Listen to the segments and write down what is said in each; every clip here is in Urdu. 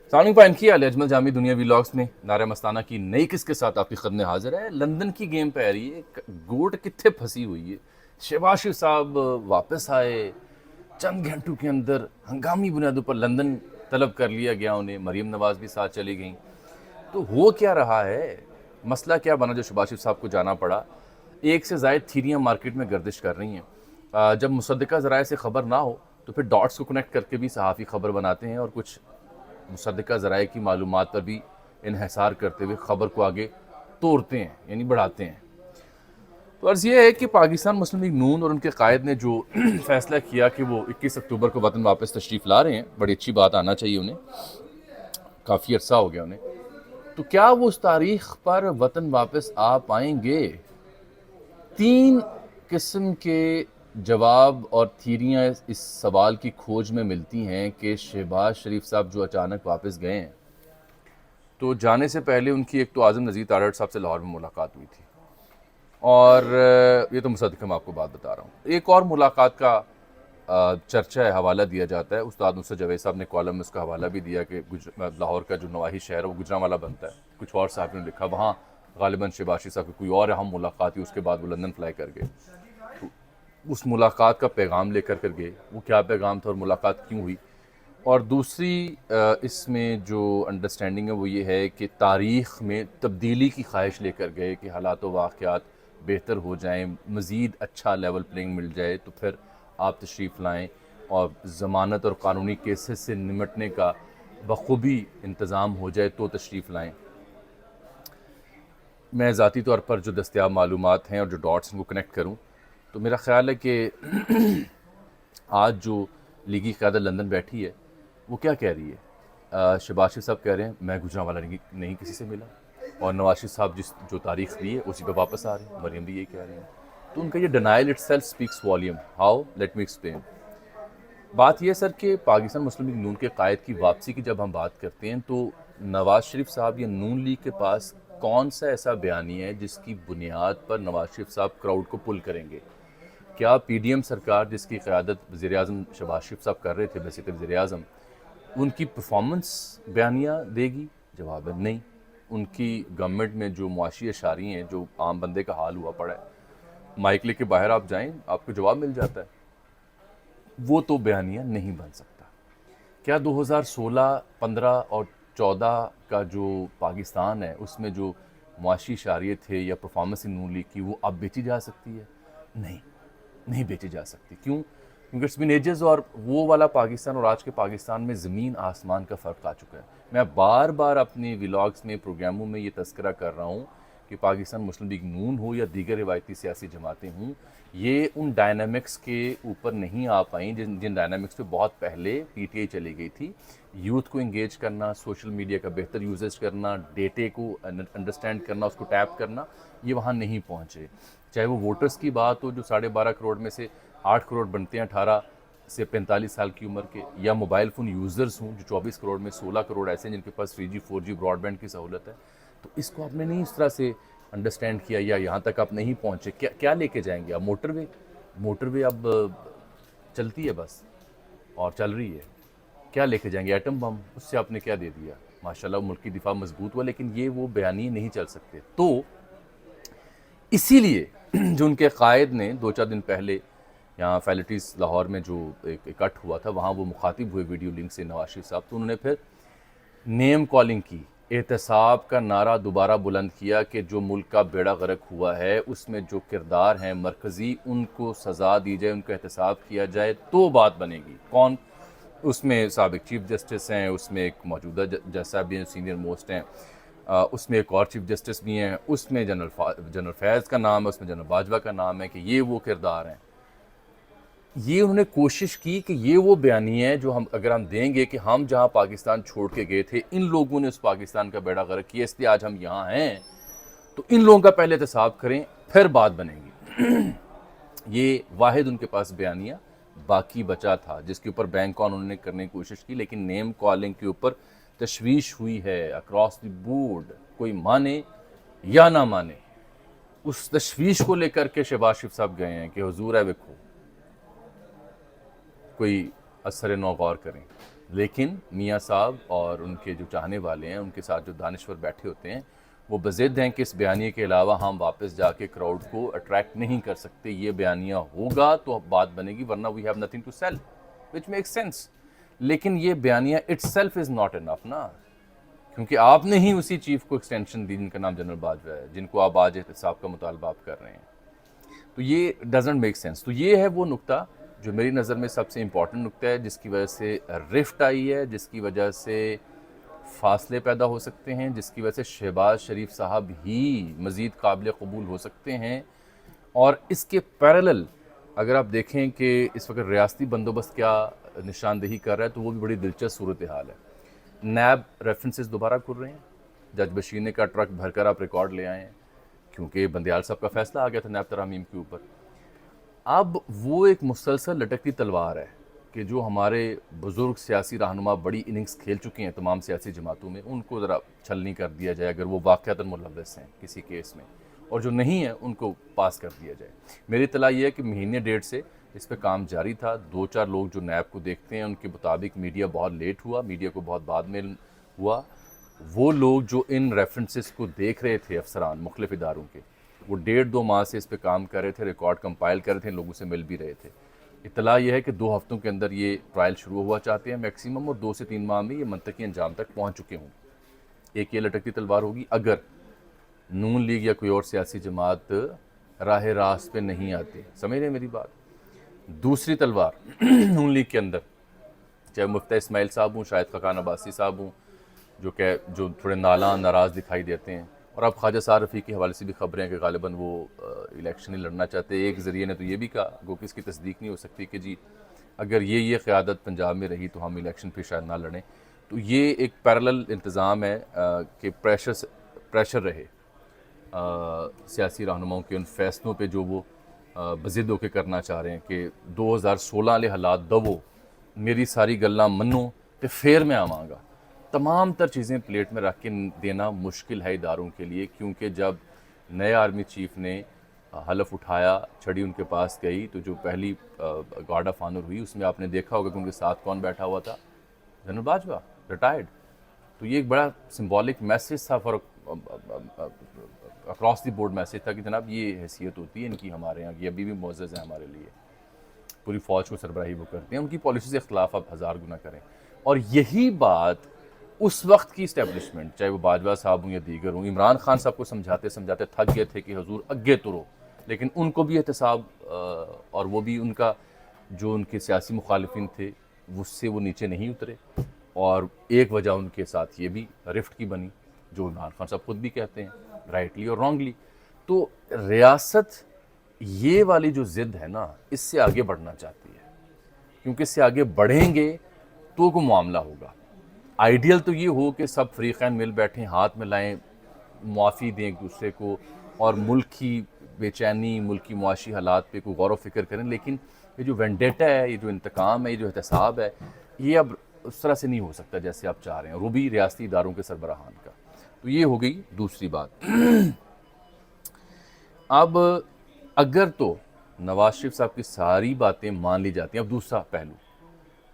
سامعین پائن کی علی اجمل جامی دنیا ویلاگز میں نعرہ مستانہ کی نئی قسط کے ساتھ آپ کی خدمت حاضر ہے۔ لندن کی گیم پہ رہی ہے، گوٹ کتنے پھنسی ہوئی ہے۔ شہباز شریف صاحب واپس آئے، چند گھنٹوں کے اندر ہنگامی بنیادوں پر لندن طلب کر لیا گیا انہیں، مریم نواز بھی ساتھ چلی گئیں۔ تو ہو کیا رہا ہے، مسئلہ کیا بنا جو شہباز شریف صاحب کو جانا پڑا؟ ایک سے زائد تھیریاں مارکیٹ میں گردش کر رہی ہیں۔ جب مصدقہ ذرائع سے خبر نہ ہو تو پھر ڈاٹس کو کنیکٹ کر کے بھی صحافی خبر بناتے ہیں، اور کچھ مصدقہ ذرائع کی معلومات پر بھی انحصار کرتے ہوئے خبر کو آگے توڑتے ہیں، یعنی بڑھاتے ہیں۔ تو عرض یہ ہے کہ پاکستان مسلم لیگ نون اور ان کے قائد نے جو فیصلہ کیا کہ وہ 21 اکتوبر کو وطن واپس تشریف لا رہے ہیں، بڑی اچھی بات، آنا چاہیے انہیں، کافی عرصہ ہو گیا انہیں، تو کیا وہ اس تاریخ پر وطن واپس آ پائیں گے؟ 3 قسم کے جواب اور تھیریاں اس سوال کی کھوج میں ملتی ہیں کہ شہباز شریف صاحب جو اچانک واپس گئے ہیں، تو جانے سے پہلے ان کی ایک تو اعظم نذیر تارڑ صاحب سے لاہور میں ملاقات ہوئی تھی، اور یہ تو مصدق میں آپ کو بات بتا رہا ہوں۔ ایک اور ملاقات کا چرچا ہے، حوالہ دیا جاتا ہے، استاد نصرت جاوید صاحب نے کالم میں اس کا حوالہ بھی دیا کہ لاہور کا جو نواحی شہر ہے وہ گجرانوالہ بنتا ہے، کچھ اور صحافیوں نے لکھا وہاں غالباً شہباز شریف صاحب کی کوئی اور اہم ملاقات ہوئی، اس کے بعد وہ لندن فلائی کر گئے۔ تو اس ملاقات کا پیغام لے کر گئے، وہ کیا پیغام تھا اور ملاقات کیوں ہوئی؟ اور دوسری اس میں جو انڈرسٹینڈنگ ہے وہ یہ ہے کہ تاریخ میں تبدیلی کی خواہش لے کر گئے کہ حالات و واقعات بہتر ہو جائیں، مزید اچھا لیول پلینگ مل جائے تو پھر آپ تشریف لائیں، اور ضمانت اور قانونی کیسز سے نمٹنے کا بخوبی انتظام ہو جائے تو تشریف لائیں۔ میں ذاتی طور پر جو دستیاب معلومات ہیں اور جو ڈاٹس ان کو کنیکٹ کروں تو میرا خیال ہے کہ آج جو لیگی قیادت لندن بیٹھی ہے وہ کیا کہہ رہی ہے؟ شہباز شریف صاحب کہہ رہے ہیں میں گجرانوالہ نہیں کسی سے ملا، اور نواز شریف صاحب جو تاریخ دی ہے اسی پہ واپس آ رہے ہیں، مریم بھی یہی کہہ رہی ہیں۔ تو ان کا یہ denial itself speaks volume, how, let me explain. بات یہ ہے سر کہ پاکستان مسلم لیگ نون کے قائد کی واپسی کی جب ہم بات کرتے ہیں تو نواز شریف صاحب یا نون لیگ کے پاس کون سا ایسا بیانی ہے جس کی بنیاد پر نواز شریف صاحب کراؤڈ کو پل کریں گے؟ کیا پی ڈی ایم سرکار جس کی قیادت وزیر اعظم شہباز شریف صاحب کر رہے تھے بحیثیت وزیر اعظم، ان کی پرفارمنس بیانیہ دے گی؟ جواب ہے نہیں۔ ان کی گورنمنٹ میں جو معاشی اشاری ہیں، جو عام بندے کا حال ہوا پڑا ہے، مائک لے کے باہر آپ جائیں آپ کو جواب مل جاتا ہے، وہ تو بیانیہ نہیں بن سکتا۔ کیا 2016، 15 اور 14 کا جو پاکستان ہے اس میں جو معاشی اشاریے تھے یا پرفارمنس نون لیگ کی وہ اب بیچی جا سکتی ہے؟ نہیں بیچی جا سکتی۔ کیوں؟ کیونکہ اٹس بین ایجز، اور وہ والا پاکستان اور آج کے پاکستان میں زمین آسمان کا فرق آ چکا ہے۔ میں بار بار اپنے ویلاگز میں، پروگراموں میں یہ تذکرہ کر رہا ہوں کہ پاکستان مسلم لیگ نون ہو یا دیگر روایتی سیاسی جماعتیں ہوں، یہ ان ڈائنامکس کے اوپر نہیں آ پائیں جن ڈائنامکس پہ بہت پہلے پی ٹی آئی چلی گئی تھی۔ یوتھ کو انگیج کرنا، سوشل میڈیا کا بہتر یوزز کرنا، ڈیٹے کو انڈرسٹینڈ کرنا، اس کو ٹیپ کرنا، یہ وہاں نہیں پہنچے۔ چاہے وہ ووٹرز کی بات ہو جو 12.5 کروڑ میں سے 8 کروڑ بنتے ہیں 18 سے 45 سال کی عمر کے، یا موبائل فون یوزرز ہوں جو 24 کروڑ میں 16 کروڑ ایسے ہیں جن کے پاس 3G 4G براڈ بینڈ کی سہولت ہے۔ تو اس کو آپ نے نہیں اس طرح سے انڈرسٹینڈ کیا، یا یہاں تک آپ نہیں پہنچے۔ کیا لے کے جائیں گے آپ؟ موٹر وے اب چلتی ہے بس، اور چل رہی ہے، کیا لے کے جائیں گے؟ ایٹم بم، اس سے آپ نے کیا دے دیا؟ ماشاءاللہ ملک کی دفاع مضبوط ہوا، لیکن یہ وہ بیانی نہیں چل سکتے۔ تو اسی لیے جو ان کے قائد نے 2-4 دن پہلے یہاں فیلٹیز لاہور میں جو ایک اکٹھ ہوا تھا، وہاں وہ مخاطب ہوئے ویڈیو لنک سے نواز شریف صاحب، تو انہوں نے پھر نیم کالنگ کی، احتساب کا نعرہ دوبارہ بلند کیا کہ جو ملک کا بیڑا غرق ہوا ہے اس میں جو کردار ہیں مرکزی، ان کو سزا دی جائے، ان کا احتساب کیا جائے تو بات بنے گی۔ کون؟ اس میں سابق چیف جسٹس ہیں، اس میں ایک موجودہ جج صاحب بھی ہیں، سینئر موسٹ ہیں، اس میں ایک اور چیف جسٹس بھی ہیں، اس میں جنرل فیض کا نام ہے، اس میں جنرل باجوہ کا نام ہے، کہ یہ وہ کردار ہیں۔ یہ انہوں نے کوشش کی کہ یہ وہ بیانیہ ہے جو اگر ہم دیں گے کہ ہم جہاں پاکستان چھوڑ کے گئے تھے ان لوگوں نے اس پاکستان کا بیڑا غرق کیا، اس لیے آج ہم یہاں ہیں، تو ان لوگوں کا پہلے احتساب کریں پھر بات بنے گی۔ یہ واحد ان کے پاس بیانیہ باقی بچا تھا جس کے اوپر بینک آن انہوں نے کرنے کی کوشش کی، لیکن نیم کالنگ کے اوپر تشویش ہوئی ہے اکراس دی بورڈ، کوئی مانے یا نہ مانے۔ اس تشویش کو لے کر کے شہباز شریف صاحب گئے ہیں کہ حضور ہے ویکھو، کوئی اثر نو غور کریں۔ لیکن میاں صاحب اور ان کے جو چاہنے والے ہیں، ان کے ساتھ جو دانشور بیٹھے ہوتے ہیں، وہ بضد ہیں کہ اس بیانیے کے علاوہ ہم واپس جا کے کراؤڈ کو اٹریکٹ نہیں کر سکتے، یہ بیانیہ ہوگا تو بات بنے گی، ورنہ we have nothing to sell, which make sense. لیکن یہ بیانیہ itself is not enough نا، کیونکہ آپ نے ہی اسی چیف کو ایکسٹینشن دی جن کا نام جنرل باجوہ ہے، جن کو آپ آج احتساب کا مطالبہ آپ کر رہے ہیں. تو یہ ڈزنٹ میک سینس. تو یہ ہے وہ نقطہ جو میری نظر میں سب سے امپورٹنٹ نقطہ ہے، جس کی وجہ سے رفٹ آئی ہے، جس کی وجہ سے فاصلے پیدا ہو سکتے ہیں، جس کی وجہ سے شہباز شریف صاحب ہی مزید قابل قبول ہو سکتے ہیں. اور اس کے پیرلل اگر آپ دیکھیں کہ اس وقت ریاستی بندوبست کیا نشاندہی کر رہا ہے، تو وہ بھی بڑی دلچسپ صورتحال ہے. نیب ریفرنسز دوبارہ کھل رہے ہیں، جج بشیر نے کہا ٹرک بھر کر آپ ریکارڈ لے آئے ہیں، کیونکہ بندیال صاحب کا فیصلہ آ گیا تھا نیب ترامیم کے اوپر. اب وہ ایک مسلسل لٹکتی تلوار ہے کہ جو ہمارے بزرگ سیاسی رہنما بڑی اننگز کھیل چکے ہیں تمام سیاسی جماعتوں میں، ان کو ذرا چھلنی کر دیا جائے اگر وہ واقعتاً ملوث ہیں کسی کیس میں، اور جو نہیں ہیں ان کو پاس کر دیا جائے. میری اطلاع یہ ہے کہ مہینے ڈیڑھ سے اس پہ کام جاری تھا. 2-4 لوگ جو نیب کو دیکھتے ہیں ان کے مطابق میڈیا بہت لیٹ ہوا، میڈیا کو بہت بعد میں ہوا. وہ لوگ جو ان ریفرنسز کو دیکھ رہے تھے، افسران مختلف اداروں کے، وہ 1.5-2 ماہ سے اس پہ کام کر رہے تھے، ریکارڈ کمپائل کر رہے تھے، لوگوں سے مل بھی رہے تھے. اطلاع یہ ہے کہ 2 ہفتوں کے اندر یہ ٹرائل شروع ہوا چاہتے ہیں میکسیمم، اور 2 سے 3 ماہ میں یہ منطقی انجام تک پہنچ چکے ہوں. ایک یہ لٹکتی تلوار ہوگی اگر نون لیگ یا کوئی اور سیاسی جماعت راہ راست پہ نہیں آتی. سمجھ رہے ہیں میری بات؟ دوسری تلوار نون لیگ کے اندر چاہے مفتہ اسماعیل صاحب ہوں، شاہد خاقان عباسی صاحب ہوں، جو تھوڑے نالاں ناراض دکھائی دیتے ہیں، اور اب خواجہ سعد رفیق کے حوالے سے بھی خبریں ہیں کہ غالباً وہ الیکشن ہی لڑنا چاہتے. ایک ذریعے نے تو یہ بھی کہا، گو کہ اس کی تصدیق نہیں ہو سکتی، کہ جی اگر یہ قیادت پنجاب میں رہی تو ہم الیکشن پھر شاید نہ لڑیں. تو یہ ایک پیرلل انتظام ہے کہ پریشر رہے سیاسی رہنماؤں کے ان فیصلوں پہ جو وہ بضد ہو کے کرنا چاہ رہے ہیں کہ 2016 والے حالات دو میری ساری گلاں منو تے پھر میں آواں گا. تمام تر چیزیں پلیٹ میں رکھ کے دینا مشکل ہے اداروں کے لیے، کیونکہ جب نئے آرمی چیف نے حلف اٹھایا، چھڑی ان کے پاس گئی، تو جو پہلی گارڈ آف آنر ہوئی اس میں آپ نے دیکھا ہوگا کہ ان کے ساتھ کون بیٹھا ہوا تھا؟ General Bajwa, retired. تو یہ ایک بڑا سمبولک میسیج تھا، for across the board message تھا کہ جناب یہ حیثیت ہوتی ہے ان کی ہمارے یہاں، یہ ابھی بھی معزز ہے ہمارے لیے. پوری فوج کو سربراہی وہ کرتے ہیں، ان کی پالیسی سے اختلاف آپ 1000 گنا کریں. اور یہی بات اس وقت کی اسٹیبلشمنٹ، چاہے وہ باجوہ صاحب ہوں یا دیگر ہوں، عمران خان صاحب کو سمجھاتے سمجھاتے تھک گئے تھے کہ حضور اگے ترو، لیکن ان کو بھی احتساب اور وہ بھی ان کا جو ان کے سیاسی مخالفین تھے اس سے وہ نیچے نہیں اترے. اور ایک وجہ ان کے ساتھ یہ بھی رفٹ کی بنی، جو عمران خان صاحب خود بھی کہتے ہیں رائٹلی اور رانگلی. تو ریاست یہ والی جو ضد ہے نا، اس سے آگے بڑھنا چاہتی ہے، کیونکہ اس سے آگے بڑھیں گے تو کوئی معاملہ ہوگا. آئیڈیل تو یہ ہو کہ سب فریقین مل بیٹھیں، ہاتھ میں لائیں، معافی دیں ایک دوسرے کو، اور ملک کی بے چینی، ملک کی معاشی حالات پہ کوئی غور و فکر کریں. لیکن یہ جو وینڈیٹا ہے، یہ جو انتقام ہے، یہ جو احتساب ہے، یہ اب اس طرح سے نہیں ہو سکتا جیسے آپ چاہ رہے ہیں، وہ بھی ریاستی اداروں کے سربراہان کا. تو یہ ہو گئی دوسری بات. اب اگر تو نواز شریف صاحب کی ساری باتیں مان لی جاتی ہیں، اب دوسرا پہلو،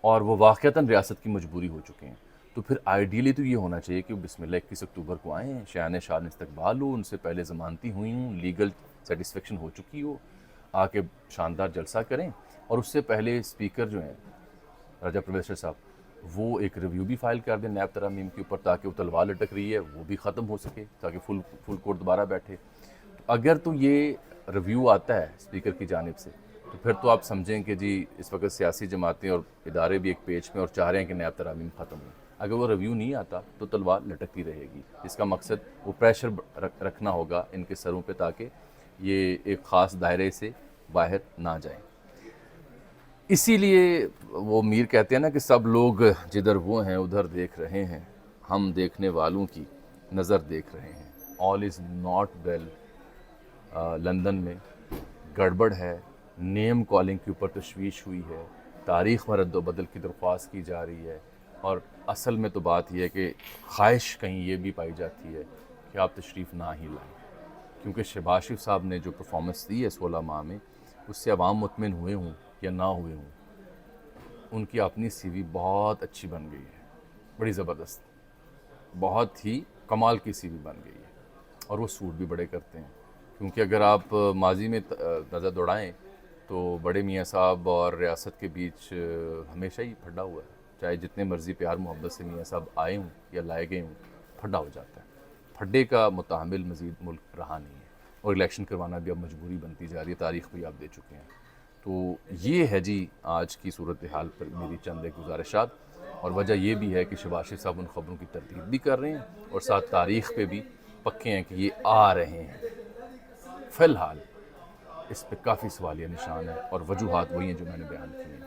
اور وہ واقعتاً ریاست کی مجبوری ہو چکے ہیں، تو پھر آئیڈیلی تو یہ ہونا چاہیے کہ بسم اللہ 21 اکتوبر کو آئیں، شایان شان استقبال ہو، ان سے پہلے ضمانتی ہوئی ہوں، لیگل سیٹسفیکشن ہو چکی ہو، آ کے شاندار جلسہ کریں. اور اس سے پہلے اسپیکر جو ہیں راجہ پرویشر صاحب، وہ ایک ریویو بھی فائل کر دیں نیب ترامیم کے اوپر، تاکہ وہ تلوار لٹک رہی ہے وہ بھی ختم ہو سکے، تاکہ فل کورٹ دوبارہ بیٹھے. اگر تو یہ ریویو آتا ہے اسپیکر کی جانب سے، تو پھر تو آپ سمجھیں کہ جی اس وقت سیاسی جماعتیں اور ادارے بھی ایک پیچ میں اور چاہ رہے ہیں کہ نیب ترامیم ختم ہو. اگر وہ ریویو نہیں آتا تو تلوار لٹکتی رہے گی. اس کا مقصد وہ پریشر رکھنا ہوگا ان کے سروں پہ، تاکہ یہ ایک خاص دائرے سے باہر نہ جائیں. اسی لیے وہ میر کہتے ہیں نا کہ سب لوگ جدھر وہ ہیں ادھر دیکھ رہے ہیں، ہم دیکھنے والوں کی نظر دیکھ رہے ہیں. آل از ناٹ ویل. لندن میں گڑبڑ ہے، نیم کالنگ کے اوپر تشویش ہوئی ہے، تاریخ میں رد و بدل کی درخواست کی جا رہی ہے. اور اصل میں تو بات یہ ہے کہ خواہش کہیں یہ بھی پائی جاتی ہے کہ آپ تشریف نہ ہی لائیں، کیونکہ شہباز شریف صاحب نے جو پرفارمنس دی ہے 16 ماہ میں، اس سے عوام مطمئن ہوئے ہوں یا نہ ہوئے ہوں، ان کی اپنی سی وی بہت اچھی بن گئی ہے، بڑی زبردست، بہت ہی کمال کی سی وی بن گئی ہے، اور وہ سوٹ بھی بڑے کرتے ہیں. کیونکہ اگر آپ ماضی میں نظر دوڑائیں تو بڑے میاں صاحب اور ریاست کے بیچ ہمیشہ ہی پھڈا ہوا ہے. چاہے جتنے مرضی پیار محبت سے میاں صاحب آئے ہوں یا لائے گئے ہوں، پھڈا ہو جاتا ہے. پھڈے کا متحمل مزید ملک رہا نہیں ہے، اور الیکشن کروانا بھی اب مجبوری بنتی جا رہی ہے. تاریخ بھی آپ دے چکے ہیں. تو یہ ہے جی آج کی صورتحال پر میری چند ایک گزارشات، اور وجہ یہ بھی ہے کہ شہباز شریف صاحب ان خبروں کی تردید بھی کر رہے ہیں اور ساتھ تاریخ پہ بھی پکے ہیں کہ یہ آ رہے ہیں. فی الحال اس پہ کافی سوالیہ نشان ہے، اور وجوہات وہی ہیں جو میں نے بیان کی ہیں.